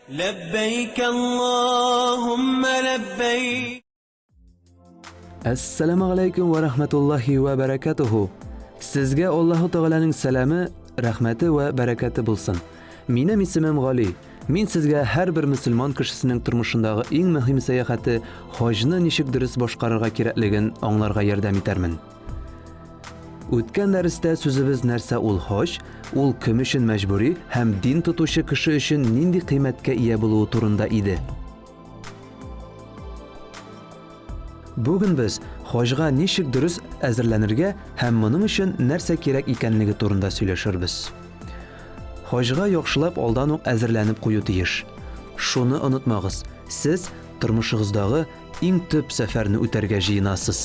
لبيك اللهم لبيك. Assalomu alaykum va rahmatullohi va barakatuhu. Sizga Alloh taolaning salami, rahmati va barakati bo'lsin. Mening ismim G'oli. Men sizga har bir musulmon kishisining turmushidagi eng muhim sayohati hojni nishik durust boshqarishga kerakligini anglarga yordam etarman. O'tgan darsda so'zimiz narsa ul hoj, ul kim uchun majburiy ham din tutuvchi kishi uchun nindi qiymatga ega bo'luvi turunda edi. Bugun biz hojga nishik durust azirlanirga ham buning uchun narsa kerak ekanligi turunda söylashirmiz. Hojga yaxshilab oldan o'q azirlanib qo'yu tiyish. Shuni unutmag'iz, siz turmushingizdagi eng tub safarni o'targa jiyinasiz.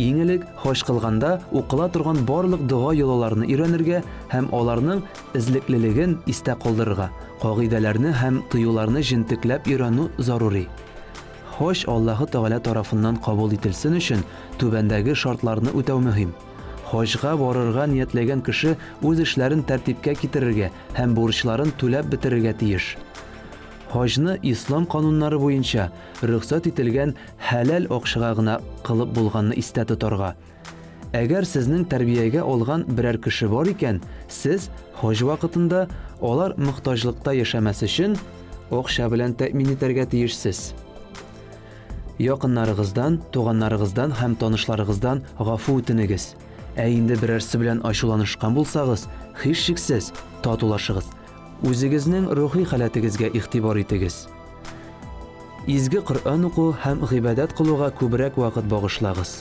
Еңілік хож қылғанда оқыла тұрған барлық дұға yollarını öğrenirge hem onlarning izlikliliğin iste qoldırırga, qogidelerini hem tıyularını jintiklep öğrenu zaruri. Hoj Allahu Teala tarafından kabul etilsin üçün tübendeki şartlarını ötev mühim. Hojga varırga niyetleyen kişi öz işlerin tertipke kitirirge hem borçların tülep bitirirge tiyiş. Hojni İslam kanunları boyunca ruxsat etilgan halal oqshiga g'ina qilib bo'lganini esda tutarga. Agar sizning tarbiyega olgan biror kishi bor ekan, siz hoj vaqtida ular muhtojlikda yashamas uchun oqsha bilan ta'min etarga tiyishsiz. Yaqinlaringizdan, tug'anlaringizdan ham tanishlaringizdan g'afu o'tinigiz. Endi birorsi bilan ashulanishgan bo'lsangiz, hech shaksiz tatulashig'iz. O'zingizning ruhiy holatingizga e'tibor etingiz. Izgi Qur'on o'qu ham ibodat qilishga ko'proq vaqt bag'ishlag'iz.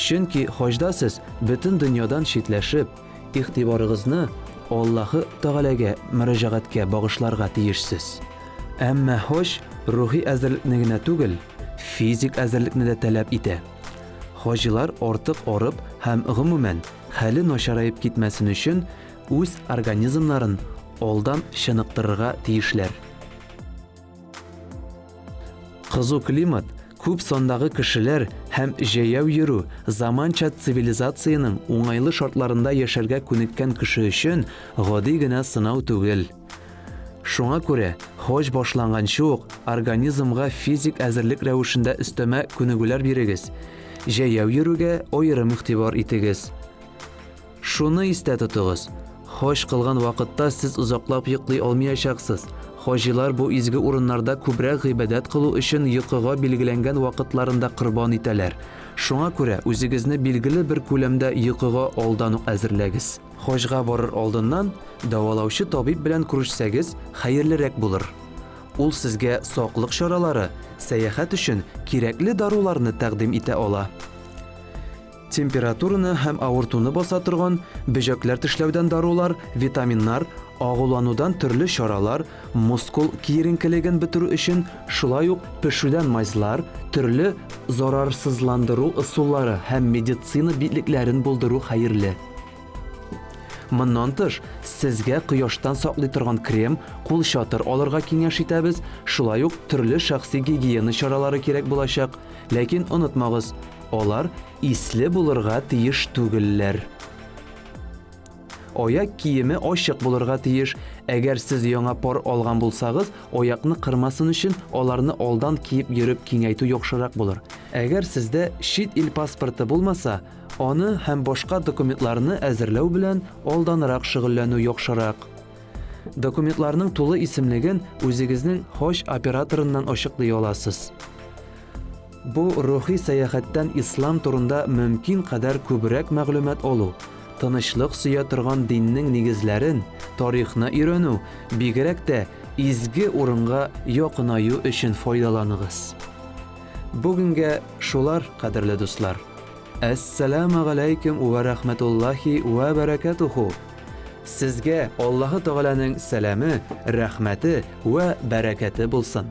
Chunki hojda siz butun dunyodan chetlashib, e'tiboringizni Alloh taolaga murojaatga bag'ishlarga tiyishsiz. Ammo hoj ruhiy azirlikni tugul, fizik azirlikni da talab etadi. Hojlar ortiq orib ham umuman hali nosharayib ketmasin uchun o'z organizmlarini oldan şınıqtırırga tiyişler. Qizu klimat, ko'p sondagi kishilar ham jayav yuru, zamancha sivilizatsiyaning o'ng'ayli shartlarida yasharga ko'nikkan kishi uchun g'odigina sinov tugil. Shunga ko'ra, hoj boshlangancha o'q organizmga fizik azirlik ravishida istama ko'nigular berigiz. Jayav yuruga ayrim e'tibor etingiz. Shuni esda tuting'iz. Hoj qilgan vaqtda siz uzoqlab yiqlay olmayacaksınız. Hojlar bu izgi o'rinlarda ko'proq ibodat qilish uchun yiqiga belgilangan vaqtlarında qurbon etalar. Shunga ko'ra o'zingizni belgili bir ko'lamda yiqiga oldan azirlagiz. Hojga borar oldindan davolovchi tabib bilan ko'rishsangiz xayrliroq bo'lar. U sizga sog'liq choralari, sayohat uchun kerakli dorilarni taqdim eta ola. Temperaturani ham avurtuni bosa turgan, böcekler tishlovdan dorilar, vitaminlar, og'ulanuvdan turli choralar, muskul kiyerinkiligini bitirish uchun shulay o'q pishudan mayzlar, turli zararsizlantiruv usullari ham meditsina bilgiklarini bildiruv xayrli. Bundan tish, sizga quyoshdan saqlay turgan krem, qo'l shotir olirga kengash etamiz. Shulay o'q turli shaxsiy gigiyena choralari kerak bo'lacak. Lekin unutmag'iz, ular isli bo'lirga tiyish tugillar. Oyak kiyimi ochiq bo'lirga tiyish. Agar siz yangi por olgan bo'lsangiz, oyoqni qirmasin uchun ularni oldan kiyib yurib kengaytu yaxshiroq bo'lar. Agar sizda chet el pasporti bo'lmasa, onu ham boshqa dokumentlarni azirlash bilan oldanroq shug'ullanu yaxshiroq. Dokumentlarning to'liq ismligini o'zingizning hoj operatoridan ochiqlay olasiz. Bu ruhiy sayohatdan islom turunda mumkin qadar ko'proq ma'lumot oluv, tinchlik suya turgan dinning negizlarin, tarixni o'rganu, bigrakda izgi o'ringa yoqinayu uchun foydalanig'iz. Bugunga shular, qadrli do'stlar. Assalomu alaykum va rahmatullohi va barakatuhu. Sizga Alloh taolaning salami, rahmati va barakati bo'lsin.